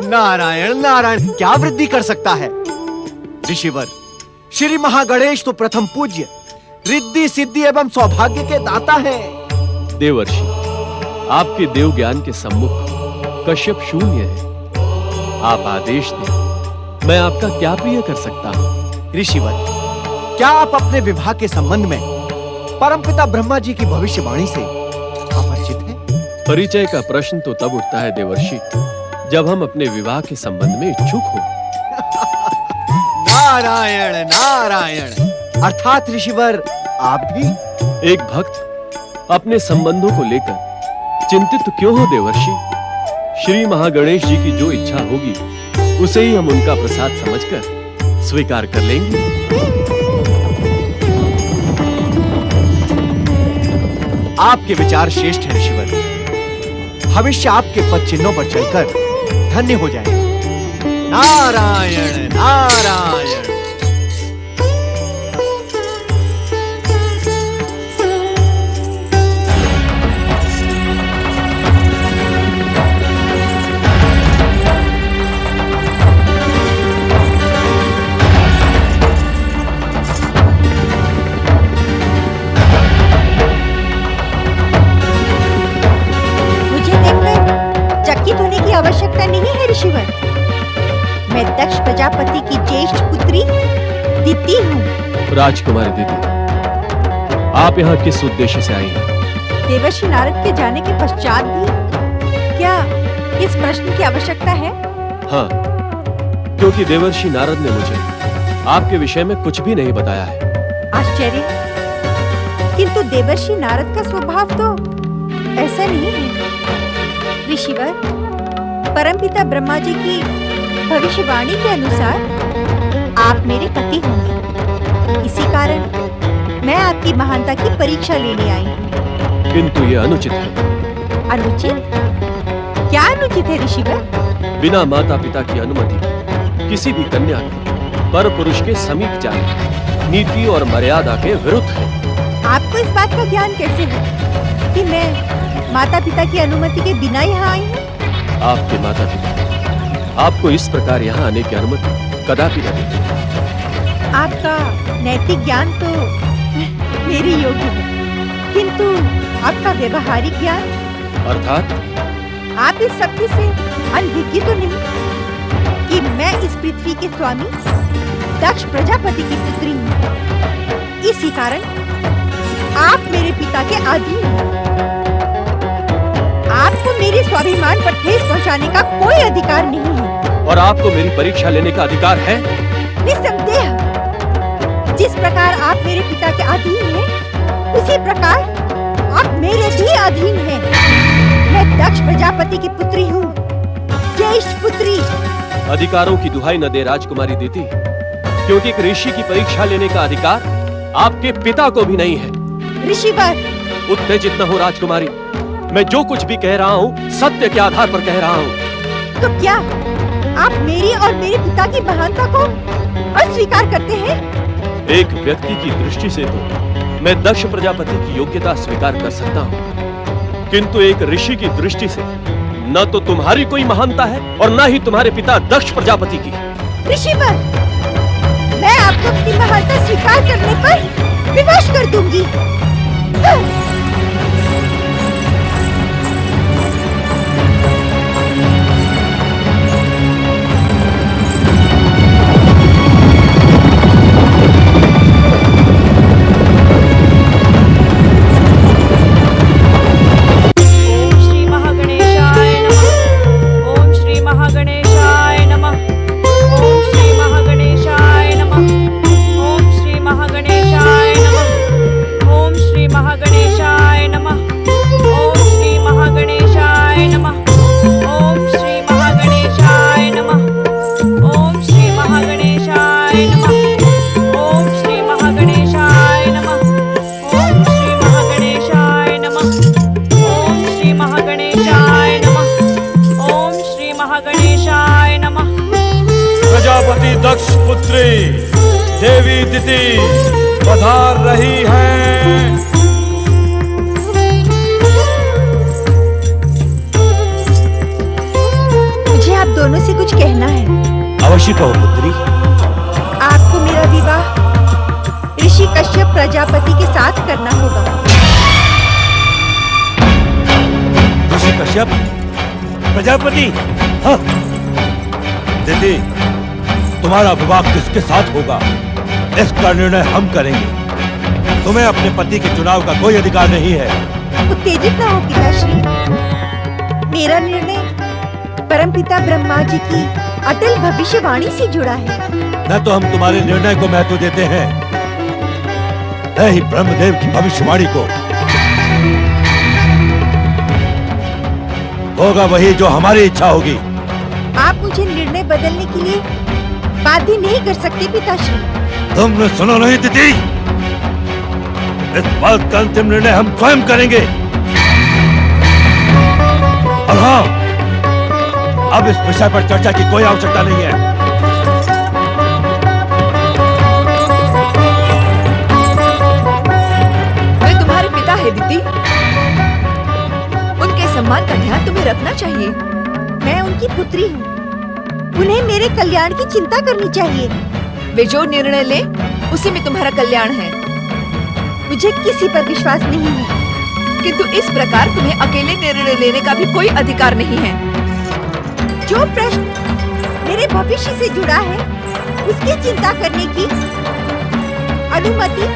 नारायण नारायण क्या वृद्धि कर सकता है? ऋषिवर, श्री महागणेश तो प्रथम पूज्य, रिद्धि सिद्धि एवं सौभाग्य के दाता है। देवर्षि, आपके देव ज्ञान के सम्मुख कश्यप शून्य है। आप आदेश दें, मैं आपका क्या प्रिय कर सकता हूँ? ऋषिवर, क्या आप अपने विवाह के संबंध में परमपिता ब्रह्मा जी की भविष्यवाणी से अपरिचित हैं? परिचय का प्रश्न तो तब उठता है देवर्षि, जब हम अपने विवाह के संबंध में इच्छुक हो। नारायण नारायण। अर्थात ऋषिवर, आप भी एक भक्त अपने संबंधों को लेकर चिंतित क्यों हो देवर्षि? श्री महागणेश जी की जो इच्छा होगी, उसे ही हम उनका प्रसाद समझकर स्वीकार कर लेंगे। आपके विचार श्रेष्ठ हैं ऋषिवर। भविष्य आपके पद चिन्हों पर चलकर धन्य हो जाएगा। नारायण नारायण। आवश्यकता नहीं है ऋषिवर। मैं दक्ष प्रजापति की ज्येष्ठ पुत्री दीति हूँ। राजकुमारी दीति, आप यहाँ किस उद्देश्य से आई हैं? देवर्षि नारद के जाने के पश्चात भी क्या इस प्रश्न की आवश्यकता है? हाँ, क्योंकि देवर्षि नारद ने मुझे आपके विषय में कुछ भी नहीं बताया है। आश्चर्य, किंतु देवर्षि नारद का स्वभाव तो ऐसा नहीं है। ऋषिवर, परमपिता ब्रह्मा जी की भविष्यवाणी के अनुसार आप मेरे पति होंगे। इसी कारण मैं आपकी महानता की परीक्षा लेने आई हूँ। किंतु ये अनुचित है। अनुचित? क्या अनुचित है ऋषिवर? बिना माता पिता की अनुमति किसी भी कन्या को पर पुरुष के समीप जाना नीति और मर्यादा के विरुद्ध है। आपको इस बात का ज्ञान कैसे है? कि मैं माता पिता की अनुमति के बिना यहाँ आई हूँ? आपके माता पिता आपको इस प्रकार यहाँ आने की अनुमति कदापि न देंगे। आपका नैतिक ज्ञान तो मेरे योग्य है, किंतु आपका व्यवहारिक ज्ञान, अर्थात आप इस सत्य से अनभिज्ञ तो नहीं कि मैं इस पृथ्वी के स्वामी दक्ष प्रजापति की पुत्री हूँ। इसी कारण आप मेरे पिता के अधीन हैं। आपको मेरे स्वाभिमान पर ठेस पहुँचाने का कोई अधिकार नहीं है। और आपको मेरी परीक्षा लेने का अधिकार है? निस्संदेह, जिस प्रकार आप मेरे पिता के अधीन हैं, उसी प्रकार आप मेरे भी अधीन हैं। मैं दक्ष प्रजापति की पुत्री हूँ, ज्येष्ठ पुत्री। अधिकारों की दुहाई न दे राजकुमारी दीदी, क्योंकि एक ऋषि की परीक्षा लेने का अधिकार आपके पिता को भी नहीं है। ऋषिवर, उत्तेजित न हो राजकुमारी, मैं जो कुछ भी कह रहा हूँ सत्य के आधार पर कह रहा हूँ। तो क्या आप मेरी और मेरे पिता की महानता को अस्वीकार करते हैं? एक व्यक्ति की दृष्टि से तो मैं दक्ष प्रजापति की योग्यता स्वीकार कर सकता हूँ, किंतु एक ऋषि की दृष्टि से न तो तुम्हारी कोई महानता है और न ही तुम्हारे पिता दक्ष प्रजापति की। ऋषिवर, मैं आपको अपनी महानता स्वीकार करने पर विवश कर दूंगी। प्रजापति दक्ष पुत्री देवी दिति पधार रही है। मुझे आप दोनों से कुछ कहना है। अवश्य कहो पुत्री। आपको मेरा विवाह ऋषि कश्यप प्रजापति के साथ करना होगा। ऋषि कश्यप प्रजापति? हाँ। दीदी, तुम्हारा विवाह किसके साथ होगा इसका निर्णय हम करेंगे। तुम्हें अपने पति के चुनाव का कोई अधिकार नहीं है। उत्तेजित न हो पिताश्री, मेरा निर्णय परमपिता ब्रह्मा जी की अटल भविष्यवाणी से जुड़ा है। न तो हम तुम्हारे निर्णय को महत्व देते हैं, न ही ब्रह्मदेव की भविष्यवाणी को। होगा वही जो हमारी इच्छा होगी। आप मुझे निर्णय बदलने के लिए बाध्य नहीं कर सकते पिताश्री। तुमने सुनो नहीं दीदी, इस बात का अंतिम निर्णय हम स्वयं करेंगे। और हाँ, अब इस विषय पर चर्चा की कोई आवश्यकता नहीं है। वे तुम्हारे पिता है दीदी, उनके सम्मान का ध्यान तुम्हें रखना चाहिए। मैं उनकी पुत्री हूँ, उन्हें मेरे कल्याण की चिंता करनी चाहिए। वे जो निर्णय ले उसी में तुम्हारा कल्याण है। मुझे किसी पर विश्वास नहीं है, किंतु इस प्रकार तुम्हें अकेले निर्णय लेने का भी कोई अधिकार नहीं है। जो प्रश्न मेरे भविष्य से जुड़ा है उसकी चिंता करने की अनुमति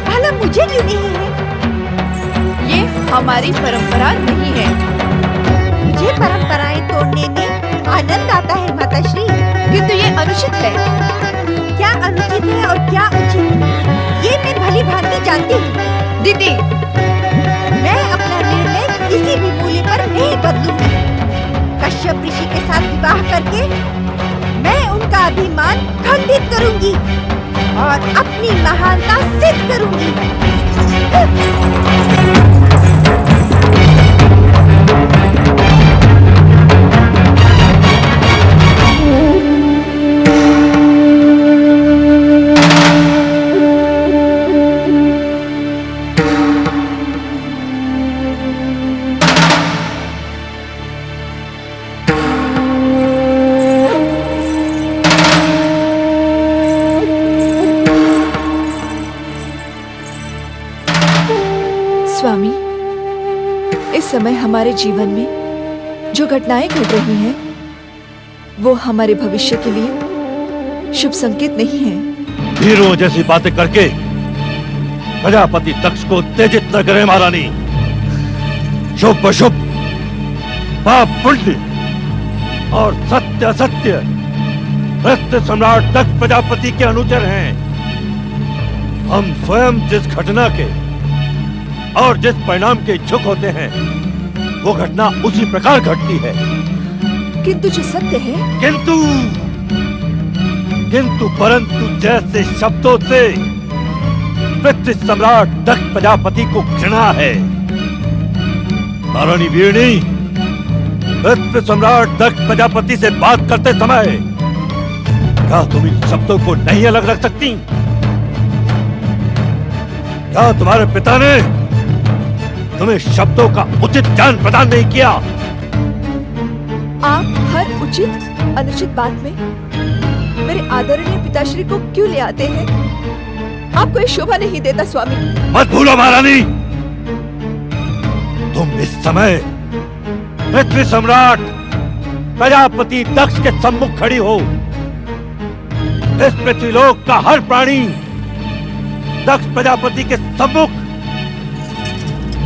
भला मुझे क्यों नहीं है? ये हमारी परंपरा नहीं है। मुझे परंपराएं तोड़ने में आनंद आता है माताश्री, किंतु ये अनुचित है। क्या अनुचित है और क्या उचित, ये मैं भली भांति जानती हूँ। दीदी, मैं अपना निर्णय किसी भी मूल्य पर नहीं बदलूंगी। कश्यप ऋषि के साथ विवाह करके मैं उनका अभिमान खंडित करूंगी और अपनी महानता सिद्ध करूंगी। स्वामी, इस समय हमारे जीवन में जो घटनाएं घट रही हैं, वो हमारे भविष्य के लिए शुभ संकेत नहीं है। हीरो जैसी बातें करके प्रजापति दक्ष को उत्तेजित न करे महारानी। शुभ अशुभ, पाप पुण्य और सत्य असत्य सत्य सम्राट दक्ष प्रजापति के अनुचर हैं। हम स्वयं जिस घटना के और जिस परिणाम के इच्छुक होते हैं, वो घटना उसी प्रकार घटती है। किंतु जो सत्य है, किंतु परंतु जैसे शब्दों से पृथ्वी सम्राट दक्ष प्रजापति को घृणा है। महारानी वीरणी, पृथ्वी सम्राट दक्ष प्रजापति से बात करते समय क्या तुम इन शब्दों को नहीं अलग रख सकती? क्या तुम्हारे पिता ने तुम्हें शब्दों का उचित ज्ञान प्रदान नहीं किया? आप हर उचित अनुचित बात में मेरे आदरणीय पिताश्री को क्यों ले आते हैं? आपको ये शोभा नहीं देता स्वामी। मत भूलो महारानी, तुम इस समय पृथ्वी सम्राट प्रजापति दक्ष के सम्मुख खड़ी हो। इस पृथ्वीलोक का हर प्राणी दक्ष प्रजापति के सम्मुख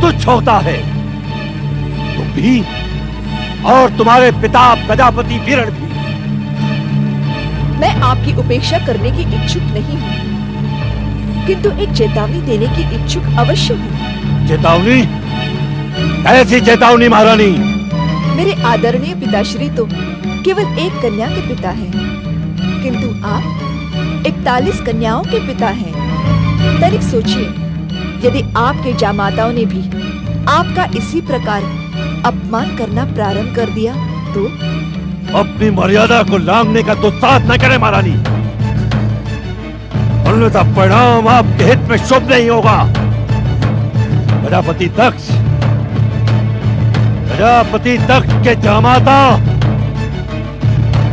तुच्छ होता है। तुम भी और तुम्हारे पिता प्रजापति वीरण भी। मैं आपकी उपेक्षा करने की इच्छुक नहीं हूँ, किंतु एक चेतावनी देने की इच्छुक अवश्य हूँ। चेतावनी? ऐसी चेतावनी महारानी? मेरे आदरणीय पिताश्री तो केवल एक कन्या के पिता हैं, किंतु आप 41 कन्याओं के पिता हैं। तनिक सोचिए, यदि आपके जामाताओं ने भी आपका इसी प्रकार अपमान करना प्रारंभ कर दिया तो? अपनी मर्यादा को लांघने का दुस्साहस न करे महारानी, अन्यथा परिणाम आपके हित में शुभ नहीं होगा। प्रजापति दक्ष के जामाता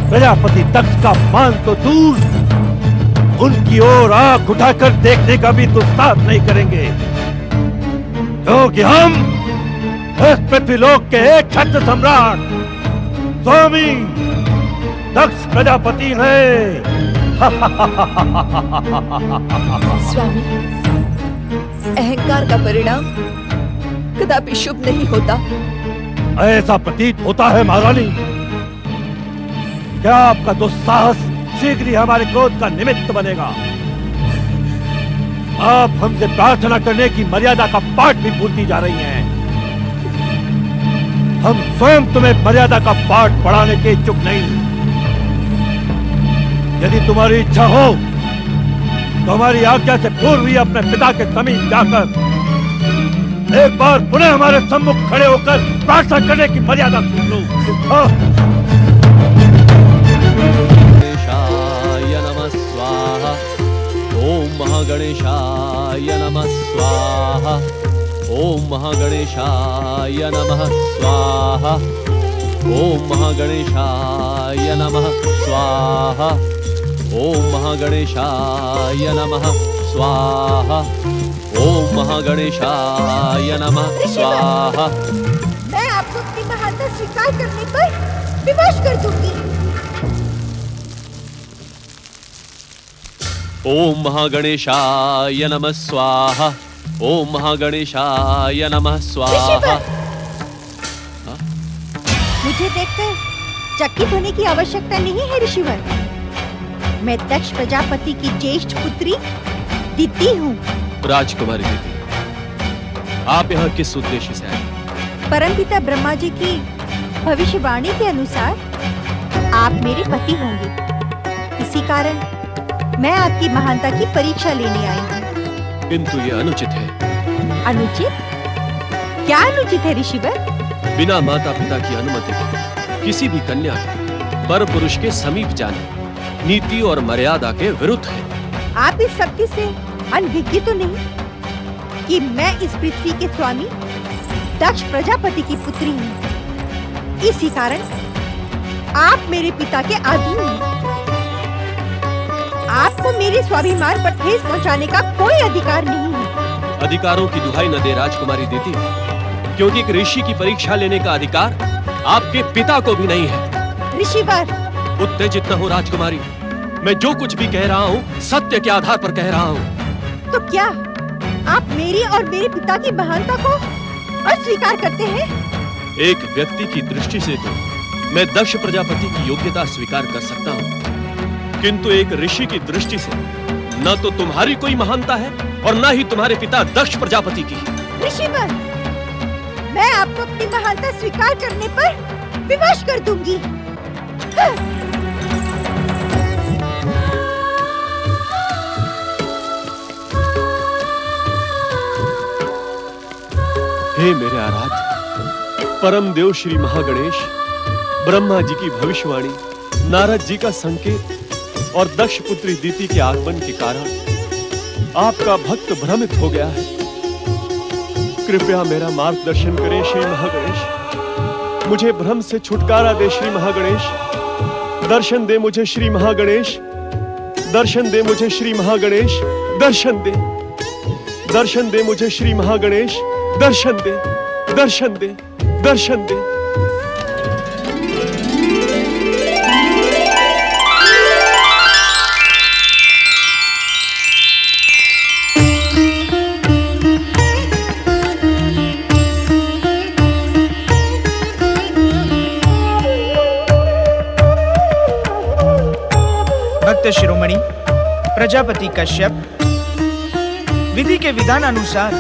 प्रजापति दक्ष का मान तो दूर, उनकी ओर आंख उठाकर देखने का भी दुस्साहस नहीं करेंगे, क्योंकि हम इस पृथ्वीलोक के एक छत्र सम्राट स्वामी दक्ष प्रजापति हैं। स्वामी, अहंकार का परिणाम कदापि शुभ नहीं होता। ऐसा प्रतीत होता है महारानी। क्या आपका दुस्साहस शीघ्र ही हमारे क्रोध का निमित्त बनेगा? आप हमसे प्रार्थना करने की मर्यादा का पाठ भी भूलती जा रही हैं। हम स्वयं तुम्हें मर्यादा का पाठ पढ़ाने के इच्छुक नहीं। यदि तुम्हारी इच्छा हो तो हमारी आज्ञा से पूर्व ही अपने पिता के समीप जाकर एक बार पुनः हमारे सम्मुख खड़े होकर प्रार्थना करने की मर्यादा सुन लो। गणेशाय नमः स्वाहा। ओम महागणेशाय नमः स्वाहा। ओम महागणेशाय नमः स्वाहा। ओम महागणेशाय नमः स्वाहा। ओम महागणेशाय नमः स्वाहा। ओम महागणेशाय नमः स्वाहा। मैं आपको अपनी महानता स्वीकार करने पर विवश कर दूंगी। ओम महागणेशाय नमः स्वाहा। ओम महागणेशाय नमः स्वाहा। मुझे देखकर चकित होने की आवश्यकता नहीं है ऋषिवर। मैं दक्ष प्रजापति की ज्येष्ठ पुत्री दिति हूँ। राजकुमारी दीदी, आप यहाँ किस उद्देश्य से आए? परमपिता ब्रह्मा जी की भविष्यवाणी के अनुसार आप मेरे पति होंगे। इसी कारण मैं आपकी महानता की परीक्षा लेने आई हूँ। किंतु ये अनुचित है। अनुचित? क्या अनुचित है ऋषिवर? बिना माता पिता की अनुमति के किसी भी कन्या के पर पुरुष के समीप जाना नीति और मर्यादा के विरुद्ध है। आप इस सत्य से अनभिज्ञ तो नहीं कि मैं इस पृथ्वी के स्वामी दक्ष प्रजापति की पुत्री हूँ। इसी कारण आप मेरे पिता के अधीन हैं। आपको मेरे स्वाभिमान पर ठेस पहुँचाने का कोई अधिकार नहीं है। अधिकारों की दुहाई न दे राजकुमारी दीदी, क्योंकि एक ऋषि की परीक्षा लेने का अधिकार आपके पिता को भी नहीं है। ऋषिवर, उत्तेजित न हो राजकुमारी, मैं जो कुछ भी कह रहा हूँ सत्य के आधार पर कह रहा हूँ। तो क्या आप मेरी और मेरे पिता की महानता को अस्वीकार करते हैं? एक व्यक्ति की दृष्टि से तो मैं दक्ष प्रजापति की योग्यता स्वीकार कर सकता हूँ, किंतु एक ऋषि की दृष्टि से न तो तुम्हारी कोई महानता है और न ही तुम्हारे पिता दक्ष प्रजापति की। ऋषिवर, मैं आपको अपनी महानता स्वीकार करने पर विवश कर दूंगी। हे मेरे आराध्य परम देव श्री महागणेश, ब्रह्मा जी की भविष्यवाणी, नारद जी का संकेत और दक्ष पुत्री दीति के आगमन के कारण आपका भक्त भ्रमित हो गया है। कृपया मेरा मार्गदर्शन करें श्री महागणेश, मुझे भ्रम से छुटकारा दे श्री महागणेश, दर्शन दे मुझे श्री महागणेश, दर्शन दे मुझे श्री महागणेश, दर्शन दे, दर्शन दे मुझे श्री महागणेश, दर्शन दे, दर्शन दे, दर्शन दे। भक्त शिरोमणि प्रजापति कश्यप, विधि के विधान अनुसार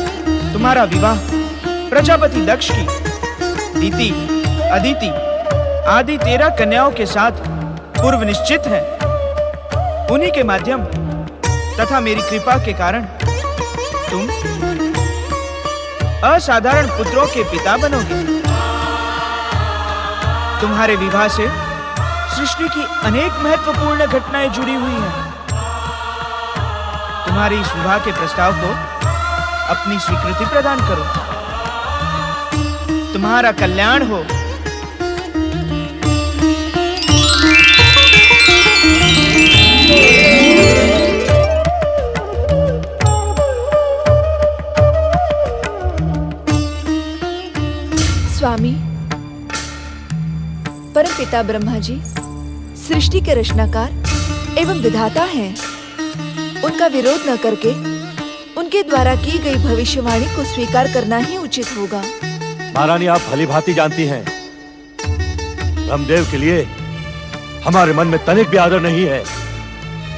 तुम्हारा विवाह प्रजापति दक्ष की दीति, अदिति आदि 13 कन्याओं के साथ पूर्व निश्चित है। उन्हीं के माध्यम तथा मेरी कृपा के कारण तुम असाधारण पुत्रों के पिता बनोगे। तुम्हारे विवाह से सृष्टि की अनेक महत्वपूर्ण घटनाएं जुड़ी हुई हैं। तुम्हारे इस विवाह के प्रस्ताव को अपनी स्वीकृति प्रदान करो। तुम्हारा कल्याण हो। स्वामी, परमपिता ब्रह्मा जी सृष्टि के रचनाकार एवं विधाता हैं। उनका विरोध न करके उनके द्वारा की गई भविष्यवाणी को स्वीकार करना ही उचित होगा। महारानी, आप भली भांति जानती हैं, ब्रह्मदेव के लिए हमारे मन में तनिक भी आदर नहीं है।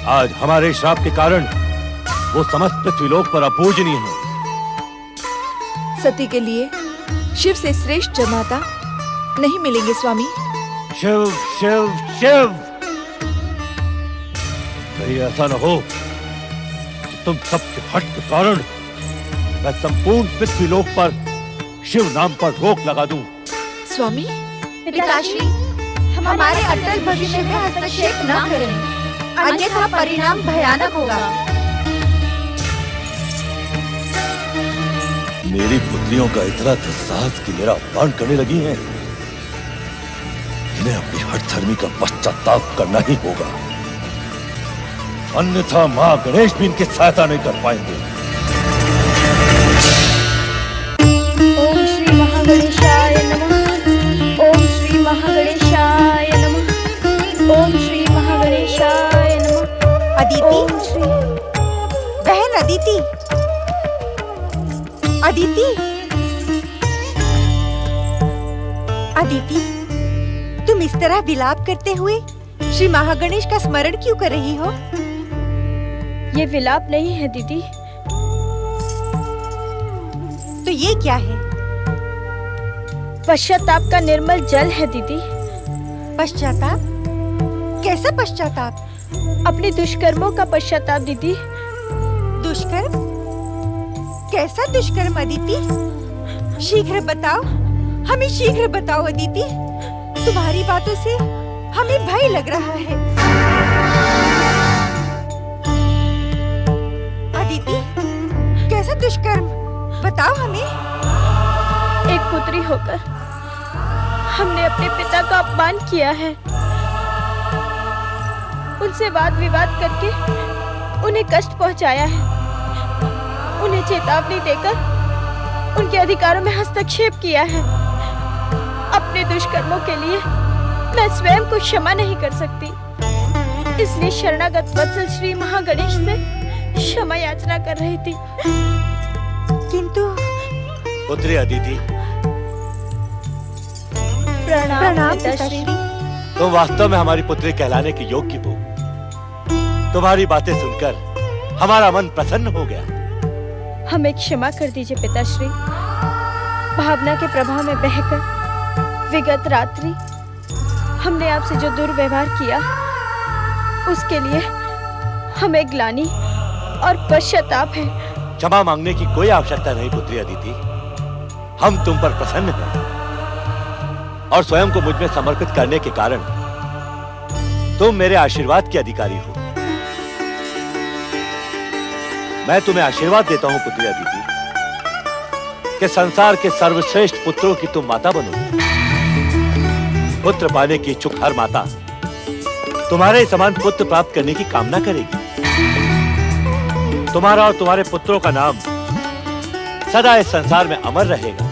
आज हमारे श्राप के कारण वो समस्त पृथ्वीलोक पर अपूजनीय है। सती के लिए शिव से श्रेष्ठ जमाता नहीं मिलेंगे स्वामी। शिव शिव शिव, कहीं ऐसा न हो कि तुम सबके हट के कारण मैं संपूर्ण पृथ्वीलोक पर शिव नाम पर रोक लगा दूं। स्वामी, पिताश्री, हमारे अटल भविष्य में हस्तक्षेप न करें, अन्यथा परिणाम भयानक होगा। मेरी पुत्रियों का इतना दुस्साहस कि मेरा अपमान करने लगी हैं। इन्हें अपनी हठधर्मी का पश्चाताप करना ही होगा, अन्यथा मां गणेश भी इनकी सहायता नहीं कर पाएंगे। ओम श्री महागणेशाय नमः। ओम श्री महागणेशाय नमः। ओम श्री महागणेशाय नमः। अदिति, ओम श्री बहन अदिति, अदिति, अदिति, तुम इस तरह विलाप करते हुए श्री महागणेश का स्मरण क्यों कर रही हो? ये विलाप नहीं है दीदी। तो ये क्या है? पश्चाताप का निर्मल जल है दीदी। पश्चाताप? कैसा पश्चाताप? अपने दुष्कर्मों का पश्चाताप दीदी। दुष्कर्म? कैसा दुष्कर्म अदिति? शीघ्र बताओ, हमें शीघ्र बताओ अदिति। तुम्हारी बातों से हमें भय लग रहा है। अदिति, कैसा दुष्कर्म? बताओ हमें। एक पुत्री होकर हमने अपने पिता का अपमान किया है। उनसे वाद विवाद करके उन्हें कष्ट पहुंचाया है। उन्हें चेतावनी देकर उनके अधिकारों में हस्तक्षेप किया है। अपने दुष्कर्मों के लिए मैं स्वयं को क्षमा नहीं कर सकती, इसलिए शरणागत वत्सल श्री महागणेश से क्षमा याचना कर रही थी। किंतु पुत्री अदिति, प्रणाम पिताश्री। तुम वास्तव में हमारी पुत्री कहलाने के योग्य हो। तुम्हारी बातें सुनकर हमारा मन प्रसन्न हो गया। हमें क्षमा कर दीजिए पिताश्री। भावना के प्रभाव में बहकर विगत रात्रि हमने आपसे जो दुर्व्यवहार किया, उसके लिए हमें ग्लानि और पश्चाताप है। क्षमा मांगने की कोई आवश्यकता नहीं पुत्री अदिति। हम तुम पर प्रसन्न हैं और स्वयं को मुझ में समर्पित करने के कारण तुम मेरे आशीर्वाद के अधिकारी हो। मैं तुम्हें आशीर्वाद देता हूं पुत्री अदिति कि संसार के सर्वश्रेष्ठ पुत्रों की तुम माता बनो। पुत्र पाने की इच्छुक हर माता तुम्हारे समान पुत्र प्राप्त करने की कामना करेगी। तुम्हारा और तुम्हारे पुत्रों का नाम सदा इस संसार में अमर रहेगा।